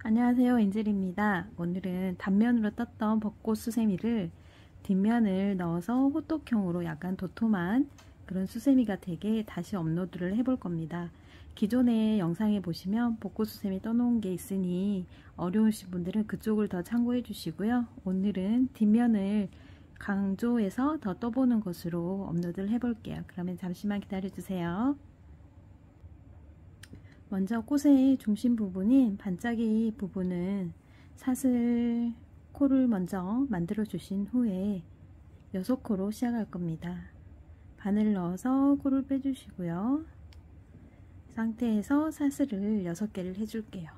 안녕하세요, 인젤입니다. 오늘은 단면으로 떴던 벚꽃 수세미를 뒷면을 넣어서 호떡형으로 약간 도톰한 그런 수세미가 되게 다시 업로드를 해볼 겁니다. 기존의 영상에 보시면 벚꽃 수세미 떠놓은 게 있으니 어려우신 분들은 그쪽을 더 참고해 주시고요. 오늘은 뒷면을 강조해서 더 떠보는 것으로 업로드를 해볼게요. 그러면 잠시만 기다려 주세요. 먼저 꽃의 중심 부분인 반짝이 부분은 사슬 코를 먼저 만들어 주신 후에 6코로 시작할 겁니다. 바늘 넣어서 코를 빼주시고요. 상태에서 사슬을 6개를 해줄게요.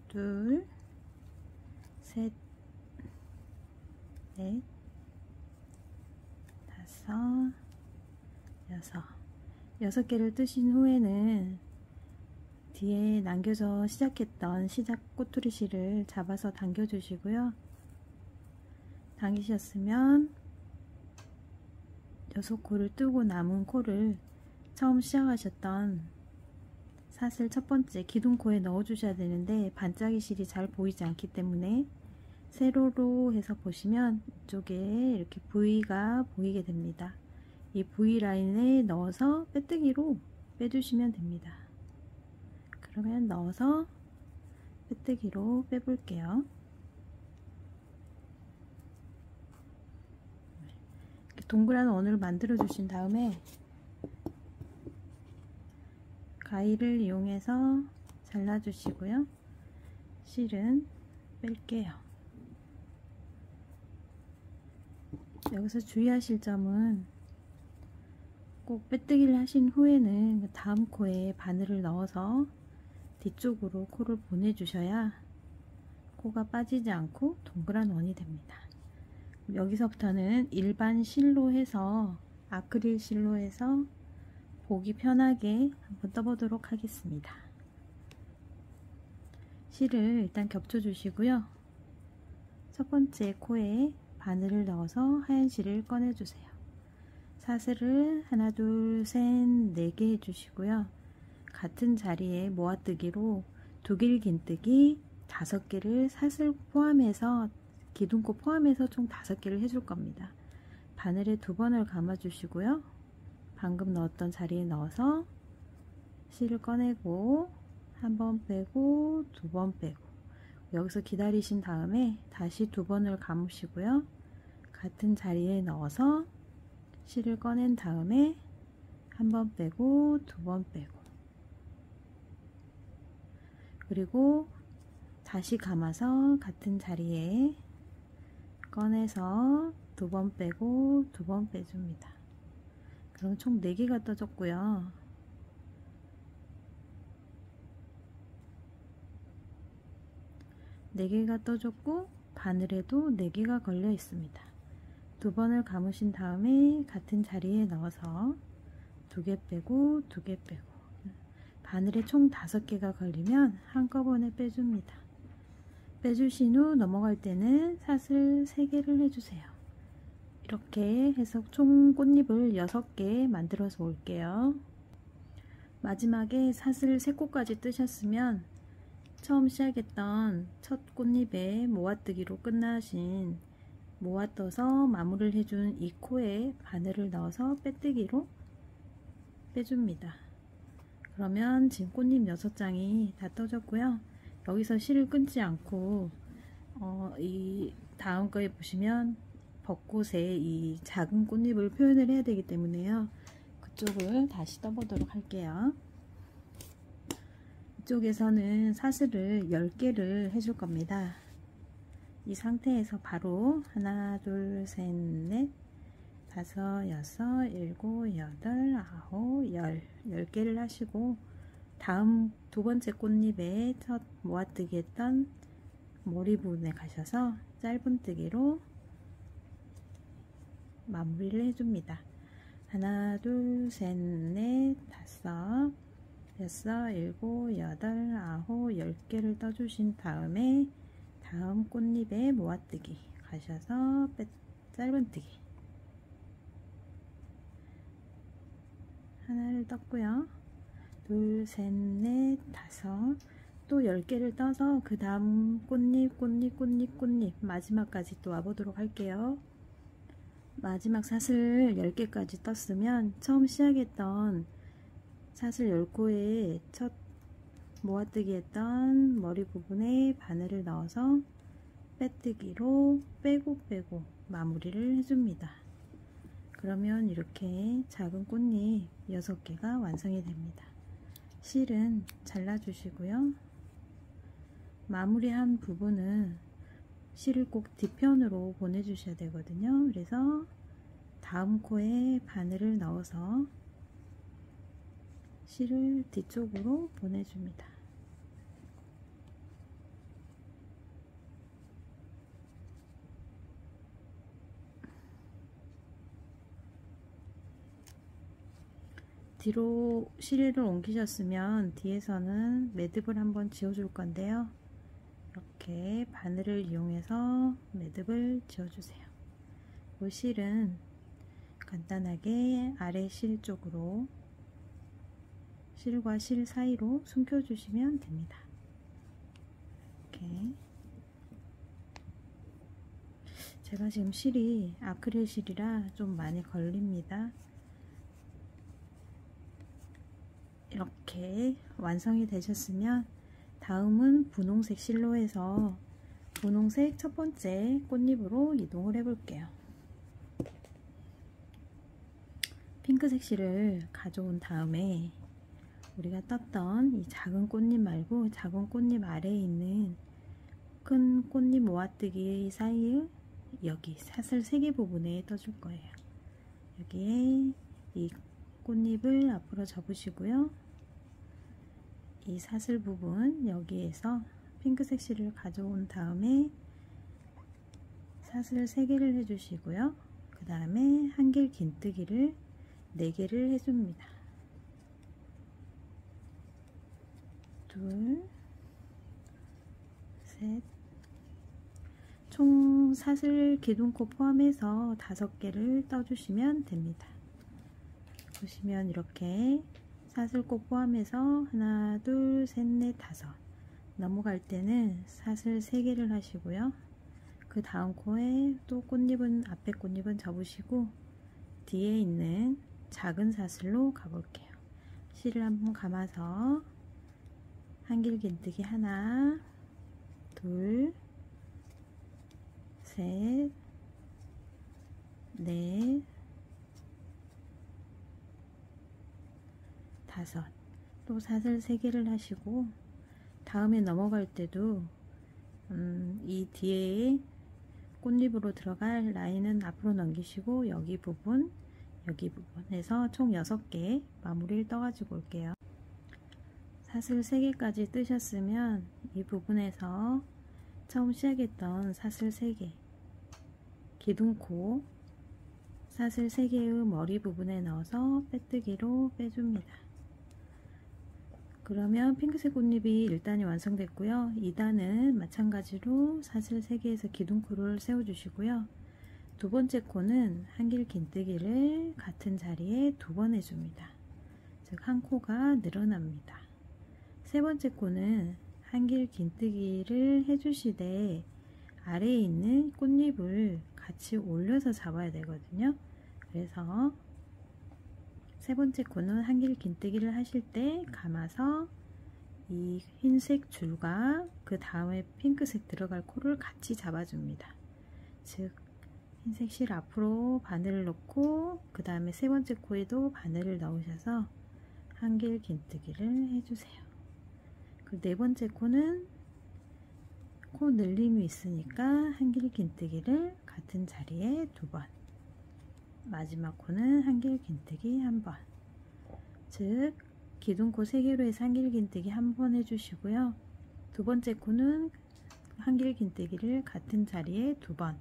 둘, 셋, 넷, 다섯, 여섯. 6개를 뜨신 후에는 뒤에 남겨져 시작했던 시작 꼬투리 실을 잡아서 당겨 주시고요. 당기셨으면 6코를 뜨고 남은 코를 처음 시작하셨던 사슬 첫 번째 기둥코에 넣어 주셔야 되는데 반짝이 실이 잘 보이지 않기 때문에 세로로 해서 보시면 이쪽에 이렇게 V가 보이게 됩니다. 이 V라인에 넣어서 빼뜨기로 빼주시면 됩니다. 그러면 넣어서 빼뜨기로 빼볼게요. 이렇게 동그란 원을 만들어 주신 다음에 가위를 이용해서 잘라 주시고요. 실은 뺄게요. 여기서 주의하실 점은 꼭 빼뜨기를 하신 후에는 다음 코에 바늘을 넣어서 뒤쪽으로 코를 보내주셔야 코가 빠지지 않고 동그란 원이 됩니다. 여기서부터는 일반 실로 해서 아크릴 실로 해서 보기 편하게 한번 떠보도록 하겠습니다. 실을 일단 겹쳐 주시고요. 첫 번째 코에 바늘을 넣어서 하얀 실을 꺼내 주세요. 사슬을 하나, 둘, 셋, 4개 해주시고요. 같은 자리에 모아뜨기로 두길 긴뜨기 5개를 사슬 포함해서 기둥코 포함해서 총 5개를 해줄 겁니다. 바늘에 2번을 감아 주시고요. 방금 넣었던 자리에 넣어서 실을 꺼내고 1번 빼고 2번 빼고 여기서 기다리신 다음에 다시 2번을 감으시고요. 같은 자리에 넣어서 실을 꺼낸 다음에 1번 빼고 2번 빼고 그리고 다시 감아서 같은 자리에 꺼내서 2번 빼고 2번 빼줍니다. 그럼 총 4개가 떠졌고요. 네 개가 떠졌고 바늘에도 4개가 걸려 있습니다. 2번을 감으신 다음에 같은 자리에 넣어서 2개 빼고 2개 빼고 바늘에 총 5개가 걸리면 한꺼번에 빼줍니다. 빼주신 후 넘어갈 때는 사슬 3개를 해주세요. 이렇게 해서 총 꽃잎을 6개 만들어서 올게요. 마지막에 사슬 3코까지 뜨셨으면 처음 시작했던 첫 꽃잎에 모아뜨기로 끝나신 모아떠서 마무리를 해준 이 코에 바늘을 넣어서 빼뜨기로 빼줍니다. 그러면 지금 꽃잎 6장이 다 떠졌고요. 여기서 실을 끊지 않고 이 다음 거에 보시면 벚꽃의 이 작은 꽃잎을 표현을 해야 되기 때문에요. 그쪽을 다시 떠보도록 할게요. 이쪽에서는 사슬을 10개를 해줄 겁니다. 이 상태에서 바로 하나, 둘, 셋, 넷, 다섯, 여섯, 일곱, 여덟, 아홉, 10개를 하시고 다음 두 번째 꽃잎에 첫 모아뜨기 했던 머리 부분에 가셔서 짧은뜨기로 마무리를 해줍니다. 하나, 둘, 셋, 넷, 다섯, 여섯, 일곱, 여덟, 아홉, 10개를 떠주신 다음에 다음 꽃잎에 모아뜨기 가셔서 짧은뜨기 하나를 떴고요. 둘, 셋, 넷, 다섯. 또 10개를 떠서 그 다음 꽃잎 마지막까지 또 와보도록 할게요. 마지막 사슬 10개까지 떴으면 처음 시작했던 사슬 10코에 첫 모아뜨기 했던 머리 부분에 바늘을 넣어서 빼뜨기로 빼고 마무리를 해줍니다. 그러면 이렇게 작은 꽃잎 6개가 완성이 됩니다. 실은 잘라주시고요. 마무리한 부분은 실을 꼭 뒤편으로 보내주셔야 되거든요. 그래서 다음 코에 바늘을 넣어서 실을 뒤쪽으로 보내줍니다. 뒤로 실을 옮기셨으면 뒤에서는 매듭을 한번 지어줄 건데요. 이렇게 바늘을 이용해서 매듭을 지어주세요. 이 실은 간단하게 아래 실 쪽으로 실과 실 사이로 숨겨주시면 됩니다. 이렇게 제가 지금 실이 아크릴 실이라 좀 많이 걸립니다. 이렇게 완성이 되셨으면 다음은 분홍색 실로 해서 분홍색 첫 번째 꽃잎으로 이동을 해 볼게요. 핑크색 실을 가져온 다음에 우리가 떴던 이 작은 꽃잎 말고 작은 꽃잎 아래에 있는 큰 꽃잎 모아뜨기 사이에 여기 사슬 3개 부분에 떠줄 거예요. 여기에 이 꽃잎을 앞으로 접으시고요. 이 사슬 부분 여기에서 핑크색 실을 가져온 다음에 사슬 3개를 해주시고요. 그 다음에 한길 긴뜨기를 4개를 해줍니다. 둘, 셋, 총 사슬 기둥코 포함해서 5개를 떠주시면 됩니다. 보시면 이렇게 사슬코 포함해서 하나, 둘, 셋, 넷, 다섯. 넘어갈 때는 사슬 3개를 하시고요. 그 다음 코에 또 꽃잎은 앞에 꽃잎은 접으시고 뒤에 있는 작은 사슬로 가볼게요. 실을 한번 감아서 한길 긴뜨기 하나, 둘, 셋, 넷, 다섯. 또 사슬 3개를 하시고 다음에 넘어갈 때도 이 뒤에 꽃잎으로 들어갈 라인은 앞으로 넘기시고 여기 부분에서 총 6개 마무리를 떠가지고 올게요. 사슬 3개까지 뜨셨으면 이 부분에서 처음 시작했던 사슬 3개 기둥코 사슬 3개의 머리 부분에 넣어서 빼뜨기로 빼줍니다. 그러면 핑크색 꽃잎이 1단이 완성됐고요. 2단은 마찬가지로 사슬 3개에서 기둥코를 세워주시고요. 두 번째 코는 한길 긴뜨기를 같은 자리에 2번 해줍니다. 즉 한 코가 늘어납니다. 세 번째 코는 한길 긴뜨기를 해주시되 아래에 있는 꽃잎을 같이 올려서 잡아야 되거든요. 그래서 세 번째 코는 한길 긴뜨기를 하실 때 감아서 이 흰색 줄과 그 다음에 핑크색 들어갈 코를 같이 잡아줍니다. 즉 흰색 실 앞으로 바늘을 넣고 그 다음에 세 번째 코에도 바늘을 넣으셔서 한길 긴뜨기를 해주세요. 그 네 번째 코는 코 늘림이 있으니까 한길 긴뜨기를 같은 자리에 2번, 마지막 코는 한길 긴뜨기 1번. 즉 기둥코 3개로 해서 한길 긴뜨기 1번 해주시고요. 두 번째 코는 한길 긴뜨기를 같은 자리에 2번,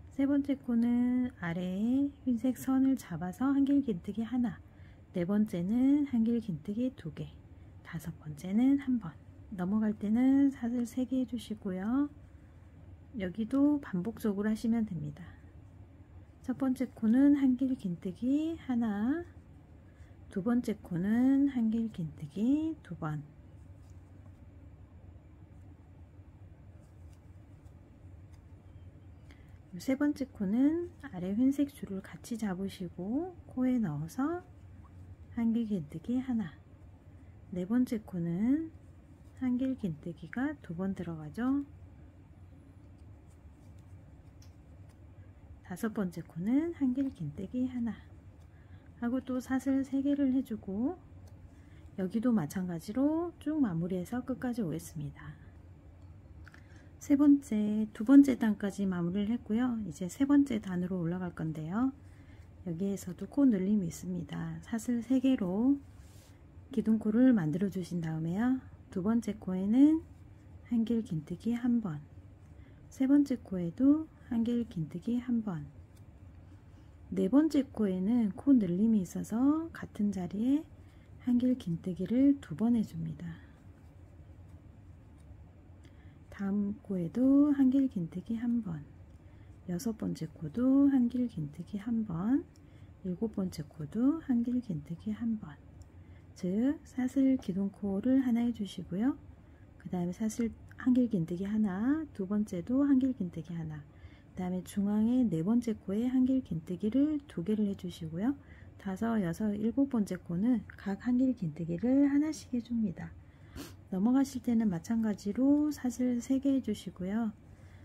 세 번째 코는 아래에 흰색 선을 잡아서 한길 긴뜨기 하나, 네 번째는 한길 긴뜨기 2개, 다섯 번째는 1번. 넘어갈 때는 사슬 3개 해주시고요. 여기도 반복적으로 하시면 됩니다. 첫 번째 코는 한길 긴뜨기 하나, 두 번째 코는 한길 긴뜨기 2번, 세 번째 코는 아래 흰색 줄을 같이 잡으시고 코에 넣어서 한길 긴뜨기 하나, 네 번째 코는 한길 긴뜨기가 2번 들어가죠. 다섯 번째 코는 한길 긴뜨기 하나 하고 또 사슬 3개를 해주고 여기도 마찬가지로 쭉 마무리해서 끝까지 오겠습니다. 두 번째 단까지 마무리를 했고요. 이제 세 번째 단으로 올라갈 건데요. 여기에서도 코 늘림이 있습니다. 사슬 3개로 기둥코를 만들어 주신 다음에요. 두 번째 코에는 한길 긴뜨기 1번, 세 번째 코에도 한길 긴뜨기 1번, 네 번째 코에는 코 늘림이 있어서 같은 자리에 한길 긴뜨기를 2번 해줍니다. 다음 코에도 한길 긴뜨기 1번, 여섯 번째 코도 한길 긴뜨기 1번, 일곱 번째 코도 한길 긴뜨기 1번. 즉 사슬 기둥코를 하나 해주시고요. 그 다음에 사슬 한길 긴뜨기 하나, 두 번째도 한길 긴뜨기 하나, 그 다음에 중앙에 네 번째 코에 한길 긴뜨기를 2개를 해주시고요. 다섯, 여섯, 일곱 번째 코는 각 한길 긴뜨기를 하나씩 해줍니다. 넘어가실 때는 마찬가지로 사슬 3개 해주시고요.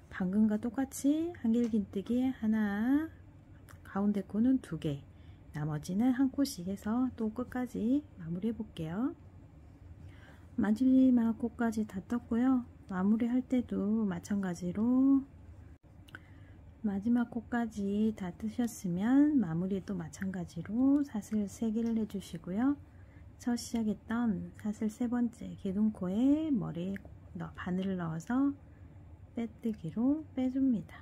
방금과 똑같이 한길 긴뜨기 하나, 가운데 코는 2개, 나머지는 한 코씩 해서 또 끝까지 마무리 해 볼게요. 마지막 코까지 다 떴고요. 마무리 할 때도 마찬가지로 마지막 코까지 다 뜨셨으면 마무리도 마찬가지로 사슬 3개를 해주시고요. 첫 시작했던 사슬 3번째 기둥코에 머리에 바늘을 넣어서 빼뜨기로 빼줍니다.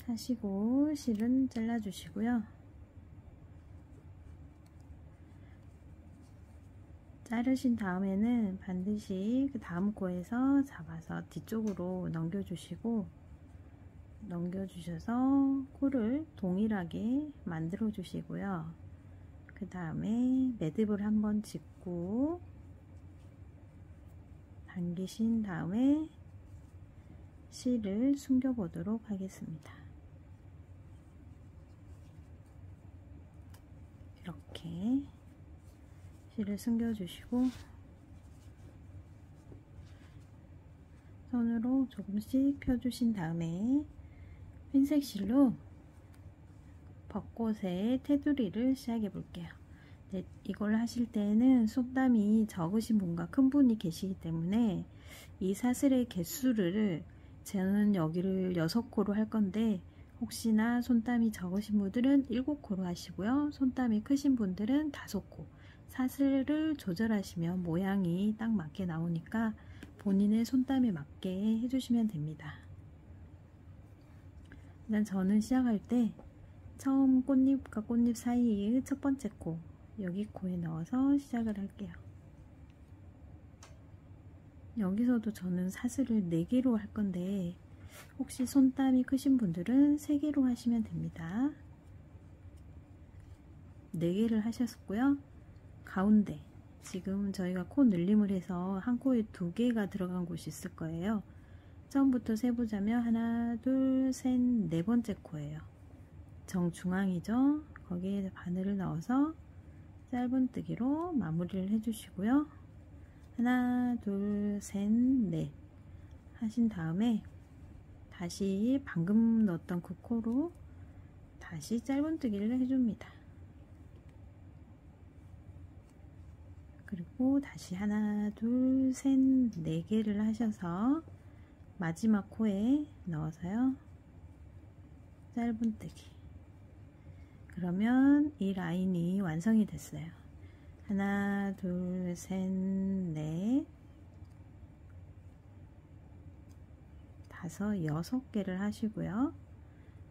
하시고 실은 잘라주시고요. 자르신 다음에는 반드시 그 다음 코에서 잡아서 뒤쪽으로 넘겨주시고, 넘겨주셔서 코를 동일하게 만들어 주시고요. 그 다음에 매듭을 한번 짚고 당기신 다음에 실을 숨겨 보도록 하겠습니다. 이렇게 실을 숨겨 주시고 손으로 조금씩 펴 주신 다음에 흰색 실로 벚꽃의 테두리를 시작해 볼게요. 네, 이걸 하실 때는 손땀이 적으신 분과 큰 분이 계시기 때문에 이 사슬의 개수를 저는 여기를 6코로 할 건데 혹시나 손땀이 적으신 분들은 7코로 하시고요. 손땀이 크신 분들은 5코. 사슬을 조절하시면 모양이 딱 맞게 나오니까 본인의 손땀에 맞게 해주시면 됩니다. 일단 저는 시작할 때 처음 꽃잎과 꽃잎 사이의 첫 번째 코, 여기 코에 넣어서 시작을 할게요. 여기서도 저는 사슬을 4개로 할 건데 혹시 손땀이 크신 분들은 3개로 하시면 됩니다. 4개를 하셨고요. 가운데 지금 저희가 코 늘림을 해서 한 코에 2개가 들어간 곳이 있을 거예요. 처음부터 세보자면 하나, 둘, 셋, 네 번째 코예요. 정중앙이죠. 거기에 바늘을 넣어서 짧은뜨기로 마무리를 해주시고요. 하나, 둘, 셋, 넷 하신 다음에 다시 방금 넣었던 그 코로 다시 짧은뜨기를 해줍니다. 그리고 다시 하나, 둘, 셋, 4개를 하셔서 마지막 코에 넣어서요. 짧은뜨기. 그러면 이 라인이 완성이 됐어요. 하나, 둘, 셋, 넷, 5, 6개를 하시고요.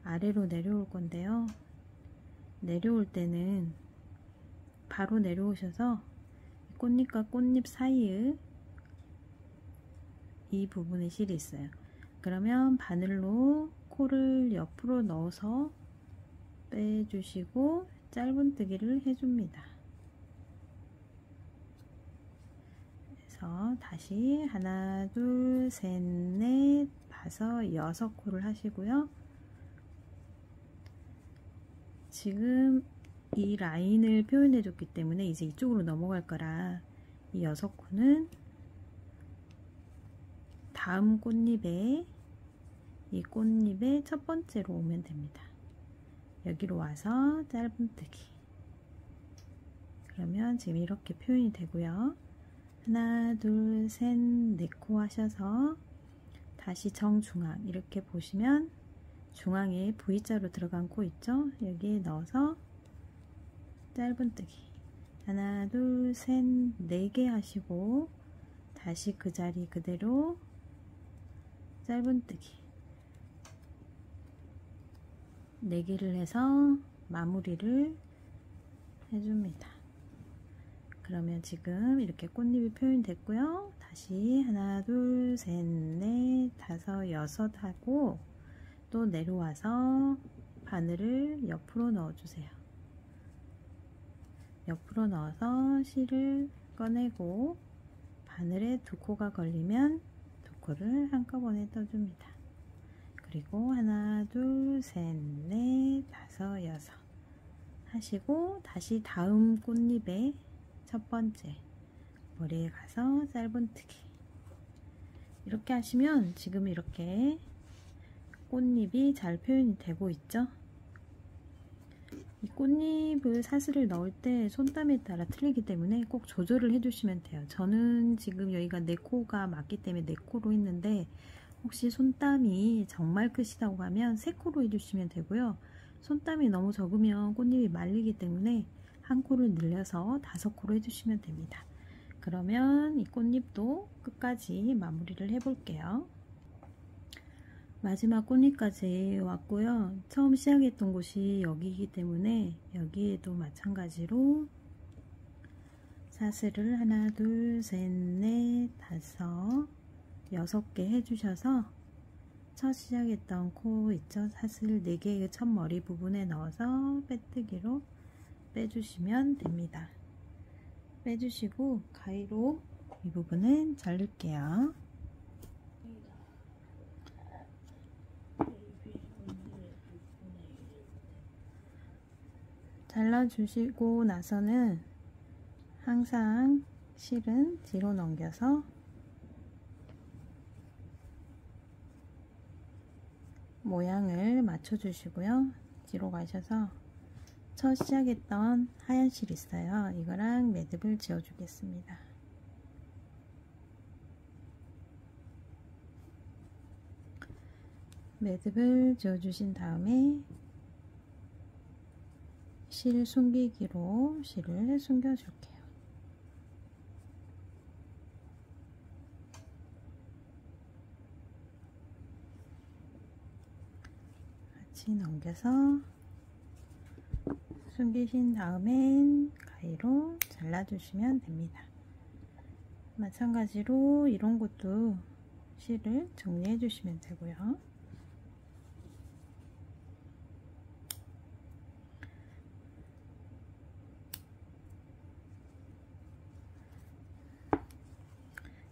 아래로 내려올 건데요. 내려올 때는 바로 내려오셔서 꽃잎과 꽃잎 사이에 이 부분에 실이 있어요. 그러면 바늘로 코를 옆으로 넣어서 빼주시고 짧은뜨기를 해줍니다. 그래서 다시 하나, 둘, 셋, 넷, 다섯, 여섯 코를 하시고요. 지금 이 라인을 표현해 줬기 때문에 이제 이쪽으로 넘어갈 거라 이 여섯 코는 다음 꽃잎에 이 꽃잎의 첫 번째로 오면 됩니다. 여기로 와서 짧은뜨기. 그러면 지금 이렇게 표현이 되고요. 하나, 둘, 셋, 네 코 하셔서 다시 정중앙 이렇게 보시면 중앙에 V자로 들어간 코 있죠? 여기에 넣어서 짧은뜨기. 하나, 둘, 셋, 네 개 하시고 다시 그 자리 그대로 짧은뜨기. 4개를 해서 마무리를 해줍니다. 그러면 지금 이렇게 꽃잎이 표현됐고요. 다시 하나, 둘, 셋, 넷, 다섯, 여섯 하고 또 내려와서 바늘을 옆으로 넣어주세요. 옆으로 넣어서 실을 꺼내고 바늘에 2코가 걸리면 2코를 한꺼번에 떠줍니다. 그리고 하나, 둘, 셋, 넷, 다섯, 여섯 하시고 다시 다음 꽃잎의 첫 번째 머리에 가서 짧은뜨기. 이렇게 하시면 지금 이렇게 꽃잎이 잘 표현이 되고 있죠. 이 꽃잎을 사슬을 넣을 때 손땀에 따라 틀리기 때문에 꼭 조절을 해주시면 돼요. 저는 지금 여기가 4코가 맞기 때문에 4코로 했는데 혹시 손땀이 정말 크시다고 하면 3코로 해주시면 되고요. 손땀이 너무 적으면 꽃잎이 말리기 때문에 1코를 늘려서 5코로 해주시면 됩니다. 그러면 이 꽃잎도 끝까지 마무리를 해볼게요. 마지막 꽃잎까지 왔고요. 처음 시작했던 곳이 여기이기 때문에 여기에도 마찬가지로 사슬을 하나, 둘, 셋, 넷, 다섯, 6개 해주셔서 첫 시작했던 코 있죠? 사슬 4개의 첫 머리 부분에 넣어서 빼뜨기로 빼주시면 됩니다. 빼주시고 가위로 이 부분은 자를게요. 잘라주시고 나서는 항상 실은 뒤로 넘겨서 모양을 맞춰주시고요. 뒤로 가셔서 첫 시작했던 하얀 실 있어요. 이거랑 매듭을 지어 주겠습니다. 매듭을 지어 주신 다음에 실 숨기기로 실을 숨겨 줄게요. 같이 넘겨서 숨기신 다음엔 가위로 잘라주시면 됩니다. 마찬가지로 이런 것도 실을 정리해 주시면 되고요.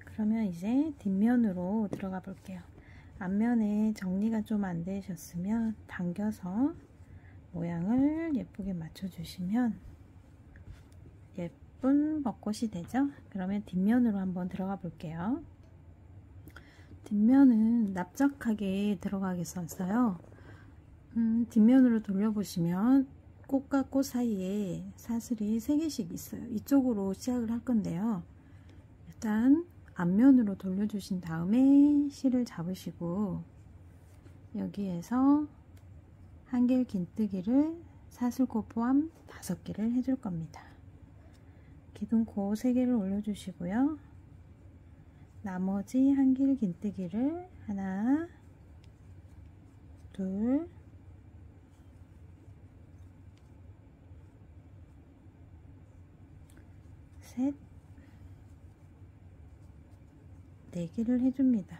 그러면 이제 뒷면으로 들어가 볼게요. 앞면에 정리가 좀 안 되셨으면 당겨서 모양을 예쁘게 맞춰주시면 예쁜 벚꽃이 되죠. 그러면 뒷면으로 한번 들어가 볼게요. 뒷면은 납작하게 들어가게 썼어요. 뒷면으로 돌려보시면 꽃과 꽃 사이에 사슬이 3개씩 있어요. 이쪽으로 시작을 할 건데요. 일단 앞면으로 돌려주신 다음에 실을 잡으시고 여기에서 한길 긴뜨기를 사슬코 포함 5개를 해줄 겁니다. 기둥코 3개를 올려주시고요. 나머지 한길 긴뜨기를 하나, 둘, 셋, 4개를 해줍니다.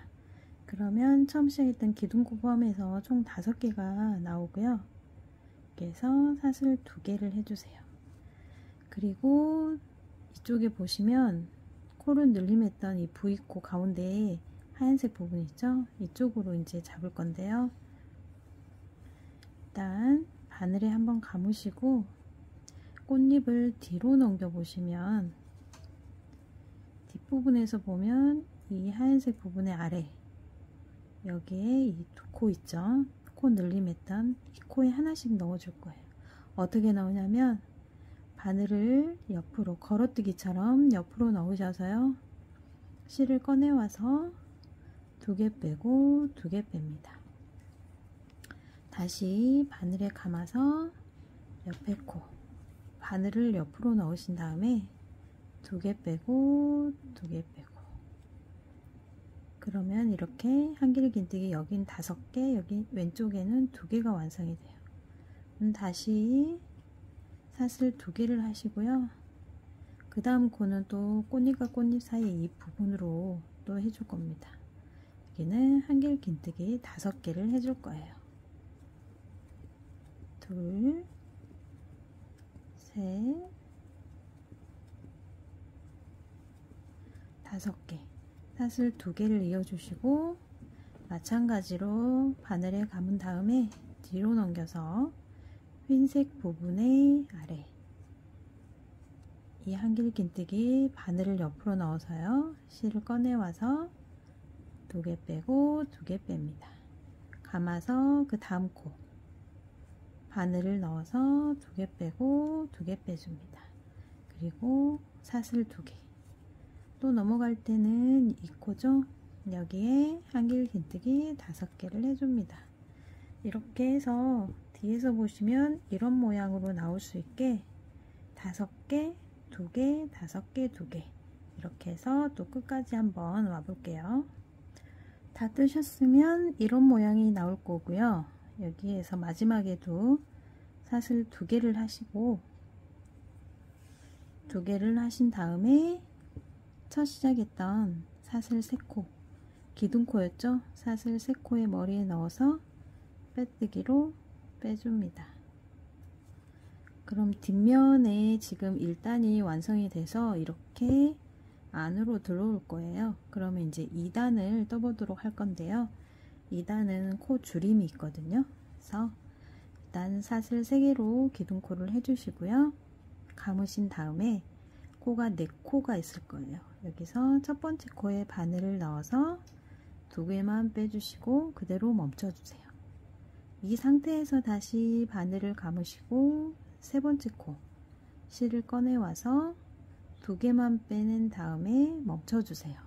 그러면 처음 시작했던 기둥코 포함해서 총 5개가 나오고요. 이렇게 해서 사슬 2개를 해주세요. 그리고 이쪽에 보시면 코를 늘림했던 이 V코 가운데에 하얀색 부분 있죠? 이쪽으로 이제 잡을 건데요. 일단 바늘에 한번 감으시고 꽃잎을 뒤로 넘겨 보시면 뒷부분에서 보면 이 하얀색 부분의 아래 여기에 이 2코 있죠? 코 늘림했던 이 코에 하나씩 넣어줄 거예요. 어떻게 넣으냐면 바늘을 옆으로 걸어뜨기처럼 옆으로 넣으셔서요. 실을 꺼내와서 2개 빼고 2개 뺍니다. 다시 바늘에 감아서 옆에 코 바늘을 옆으로 넣으신 다음에 2개 빼고 2개 빼고 그러면 이렇게 한길긴뜨기 여긴 5개 여기 왼쪽에는 2개가 완성이 돼요. 다시 사슬 2개를 하시고요. 그 다음 코는 또 꽃잎과 꽃잎 사이 이 부분으로 또 해줄 겁니다. 여기는 한길긴뜨기 5개를 해줄 거예요. 2, 셋, 5개 사슬 2개를 이어주시고 마찬가지로 바늘에 감은 다음에 뒤로 넘겨서 흰색 부분의 아래 이 한길긴뜨기 바늘을 옆으로 넣어서요. 실을 꺼내와서 2개 빼고 2개 뺍니다. 감아서 그 다음 코 바늘을 넣어서 2개 빼고 2개 빼줍니다. 그리고 사슬 2개 또 넘어갈 때는 이 코죠. 여기에 한길긴뜨기 5개를 해줍니다. 이렇게 해서 뒤에서 보시면 이런 모양으로 나올 수 있게 5개, 2개, 5개, 2개 이렇게 해서 또 끝까지 한번 와 볼게요. 다 뜨셨으면 이런 모양이 나올 거고요. 여기에서 마지막에도 사슬 2개를 하시고 2개를 하신 다음에 첫 시작했던 사슬 3코 기둥코였죠? 사슬 3코의 머리에 넣어서 빼뜨기로 빼줍니다. 그럼 뒷면에 지금 1단이 완성이 돼서 이렇게 안으로 들어올 거예요. 그러면 이제 2단을 떠보도록 할 건데요. 2단은 코 줄임이 있거든요. 그래서 일단 사슬 3개로 기둥코를 해주시고요. 감으신 다음에 코가 4코가 있을 거예요. 여기서 첫 번째 코에 바늘을 넣어서 2개만 빼주시고 그대로 멈춰주세요. 이 상태에서 다시 바늘을 감으시고 세 번째 코 실을 꺼내와서 2개만 빼낸 다음에 멈춰주세요.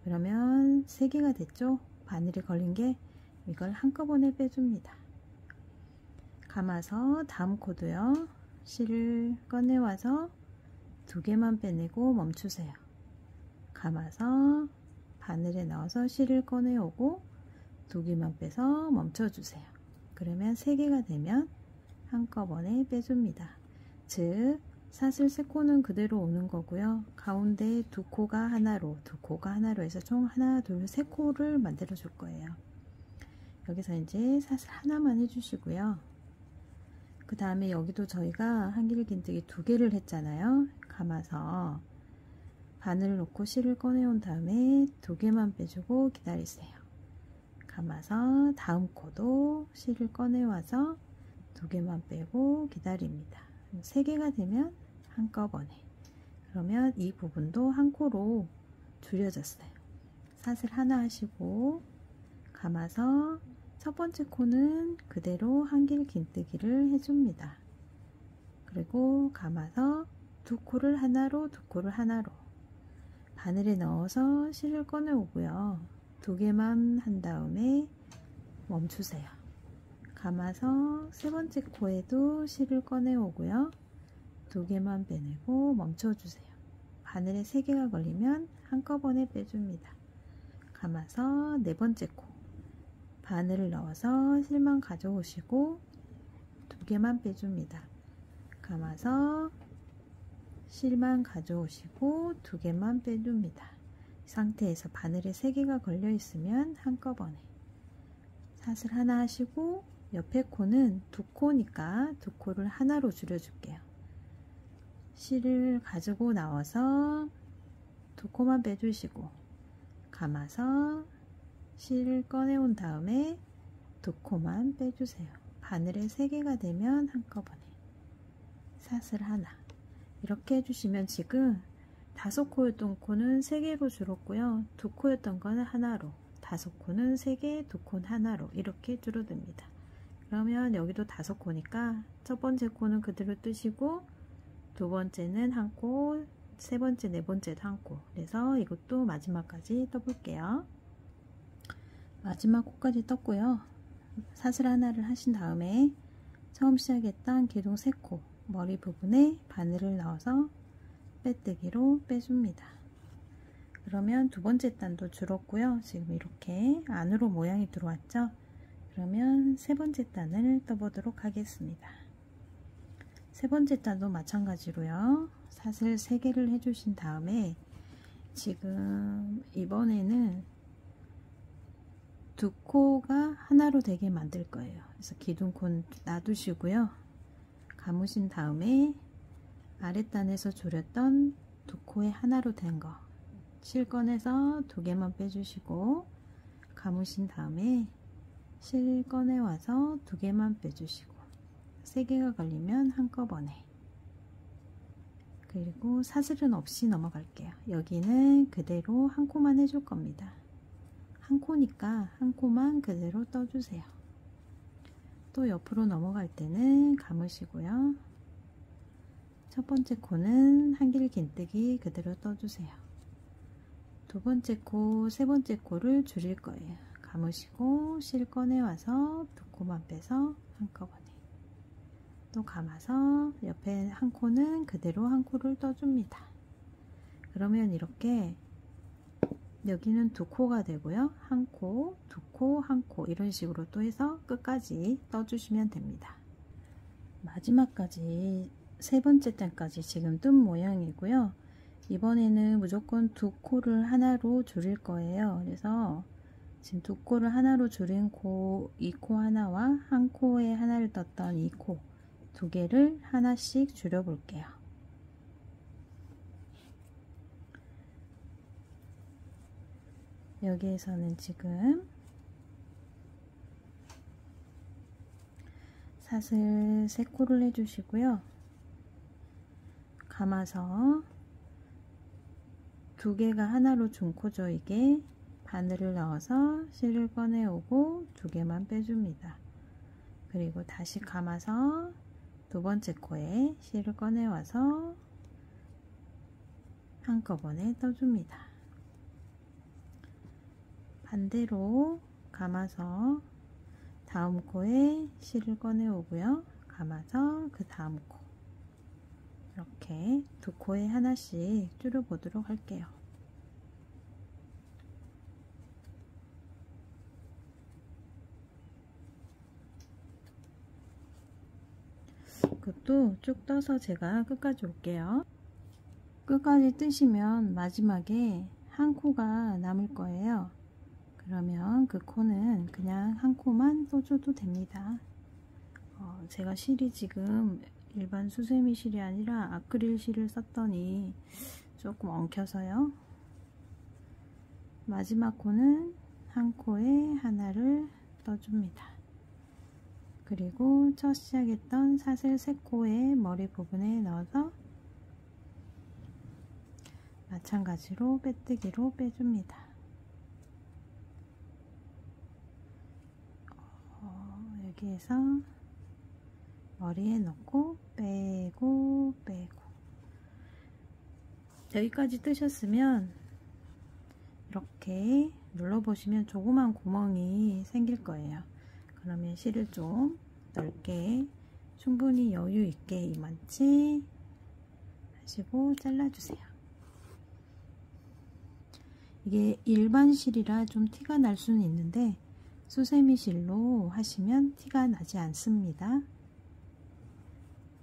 그러면 3개가 됐죠? 바늘이 걸린 게 이걸 한꺼번에 빼줍니다. 감아서 다음 코도요. 실을 꺼내와서 2개만 빼내고 멈추세요. 감아서 바늘에 넣어서 실을 꺼내오고 2개만 빼서 멈춰주세요. 그러면 3개가 되면 한꺼번에 빼줍니다. 즉 사슬 3코는 그대로 오는 거고요. 가운데 2코가 하나로 2코가 하나로 해서 총 하나 둘 3코를 만들어 줄 거예요. 여기서 이제 사슬 하나만 해주시고요. 그 다음에 여기도 저희가 한길긴뜨기 2개를 했잖아요. 감아서 바늘을 놓고 실을 꺼내온 다음에 2개만 빼주고 기다리세요. 감아서 다음 코도 실을 꺼내와서 2개만 빼고 기다립니다. 3개가 되면 한꺼번에 그러면 이 부분도 한 코로 줄여졌어요. 사슬 하나 하시고 감아서 첫 번째 코는 그대로 한길긴뜨기를 해줍니다. 그리고 감아서 2코를 하나로 2코를 하나로 바늘에 넣어서 실을 꺼내오고요. 2개만 한 다음에 멈추세요. 감아서 세 번째 코에도 실을 꺼내오고요. 2개만 빼내고 멈춰주세요. 바늘에 3개가 걸리면 한꺼번에 빼줍니다. 감아서 네 번째 코 바늘을 넣어서 실만 가져오시고 2개만 빼줍니다. 감아서 실만 가져오시고 2개만 빼줍니다. 이 상태에서 바늘에 3개가 걸려 있으면 한꺼번에 사슬 하나 하시고 옆에 코는 두 코니까 두 코를 하나로 줄여줄게요. 실을 가지고 나와서 두 코만 빼주시고 감아서 실을 꺼내온 다음에 두 코만 빼주세요. 바늘에 3개가 되면 한꺼번에 사슬 하나 이렇게 해주시면 지금 5코였던 코는 3개로 줄었고요. 2코였던 거는 하나로, 5코는 3개, 2코는 하나로 이렇게 줄어듭니다. 그러면 여기도 5코니까 첫 번째 코는 그대로 뜨시고 두 번째는 한 코, 세 번째, 네 번째도 한 코. 그래서 이것도 마지막까지 떠볼게요. 마지막 코까지 떴고요. 사슬 하나를 하신 다음에 처음 시작했던 기둥 3코 머리 부분에 바늘을 넣어서 빼뜨기로 빼줍니다. 그러면 두 번째 단도 줄었고요. 지금 이렇게 안으로 모양이 들어왔죠? 그러면 세 번째 단을 떠보도록 하겠습니다. 세 번째 단도 마찬가지로요. 사슬 3개를 해주신 다음에 지금 이번에는 두 코가 하나로 되게 만들 거예요. 그래서 기둥코 놔두시고요. 감으신 다음에 아랫단에서 줄였던 두 코에 하나로 된 거 실 꺼내서 2개만 빼주시고 감으신 다음에 실 꺼내와서 2개만 빼주시고 3개가 걸리면 한꺼번에 그리고 사슬은 없이 넘어갈게요. 여기는 그대로 한 코만 해줄 겁니다. 한 코니까 한 코만 그대로 떠주세요. 또 옆으로 넘어갈 때는 감으시고요. 첫 번째 코는 한길 긴뜨기 그대로 떠주세요. 두 번째 코, 세 번째 코를 줄일 거예요. 감으시고 실 꺼내와서 두 코만 빼서 한꺼번에 또 감아서 옆에 한 코는 그대로 한 코를 떠줍니다. 그러면 이렇게 여기는 두 코가 되고요. 한 코, 두 코, 한 코 이런 식으로 또 해서 끝까지 떠주시면 됩니다. 마지막까지 세 번째 단까지 지금 뜬 모양이고요. 이번에는 무조건 두 코를 하나로 줄일 거예요. 그래서 지금 두 코를 하나로 줄인 코, 이 코 하나와 한 코에 하나를 떴던 이 코 두 개를 하나씩 줄여 볼게요. 여기에서는 지금 사슬 3코를 해주시고요. 감아서 2개가 하나로 중코 조이게 바늘을 넣어서 실을 꺼내오고 2개만 빼줍니다. 그리고 다시 감아서 두 번째 코에 실을 꺼내와서 한꺼번에 떠줍니다. 반대로 감아서 다음 코에 실을 꺼내오고요. 감아서 그 다음 코 이렇게 두 코에 하나씩 줄여 보도록 할게요. 그것도 쭉 떠서 제가 끝까지 올게요. 끝까지 뜨시면 마지막에 한 코가 남을 거예요. 그러면 그 코는 그냥 한 코만 떠줘도 됩니다. 제가 실이 지금 일반 수세미 실이 아니라 아크릴 실을 썼더니 조금 엉켜서요. 마지막 코는 한 코에 하나를 떠줍니다. 그리고 첫 시작했던 사슬 3코의 머리 부분에 넣어서 마찬가지로 빼뜨기로 빼줍니다. 여기에서 머리에 넣고 빼고 빼고 여기까지 뜨셨으면 이렇게 눌러보시면 조그만 구멍이 생길 거예요. 그러면 실을 좀 넓게 충분히 여유 있게 이만치 하시고 잘라주세요. 이게 일반 실이라 좀 티가 날 수는 있는데 수세미 실로 하시면 티가 나지 않습니다.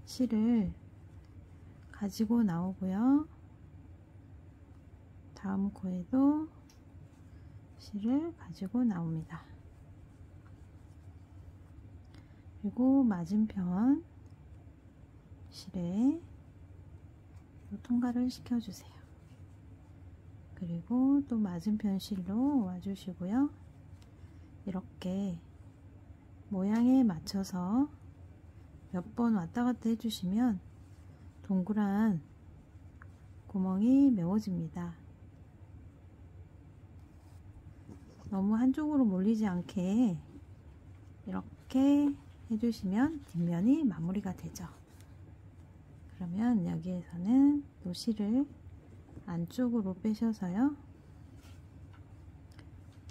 실을 가지고 나오고요. 다음 코에도 실을 가지고 나옵니다. 그리고 맞은편 실에 통과를 시켜주세요. 그리고 또 맞은편 실로 와주시고요. 이렇게 모양에 맞춰서 몇 번 왔다 갔다 해주시면 동그란 구멍이 메워집니다. 너무 한쪽으로 몰리지 않게 이렇게 해주시면 뒷면이 마무리가 되죠. 그러면 여기에서는 또 실을 안쪽으로 빼셔서요.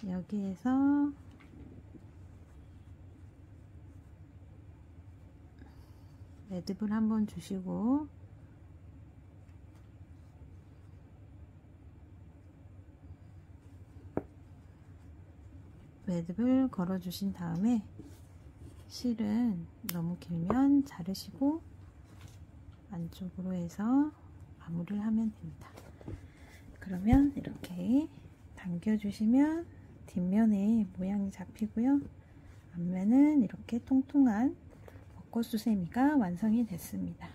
여기에서 매듭을 한번 주시고 매듭을 걸어 주신 다음에 실은 너무 길면 자르시고 안쪽으로 해서 마무리를 하면 됩니다. 그러면 이렇게 당겨 주시면 뒷면에 모양이 잡히고요. 앞면은 이렇게 통통한 벚꽃 수세미가 완성이 됐습니다.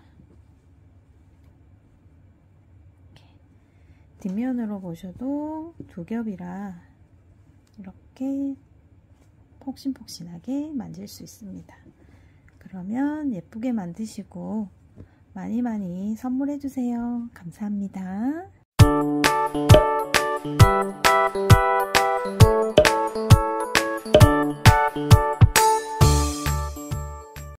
이렇게 뒷면으로 보셔도 두 겹이라 이렇게 폭신폭신하게 만질 수 있습니다. 그러면 예쁘게 만드시고 많이 선물해 주세요. 감사합니다.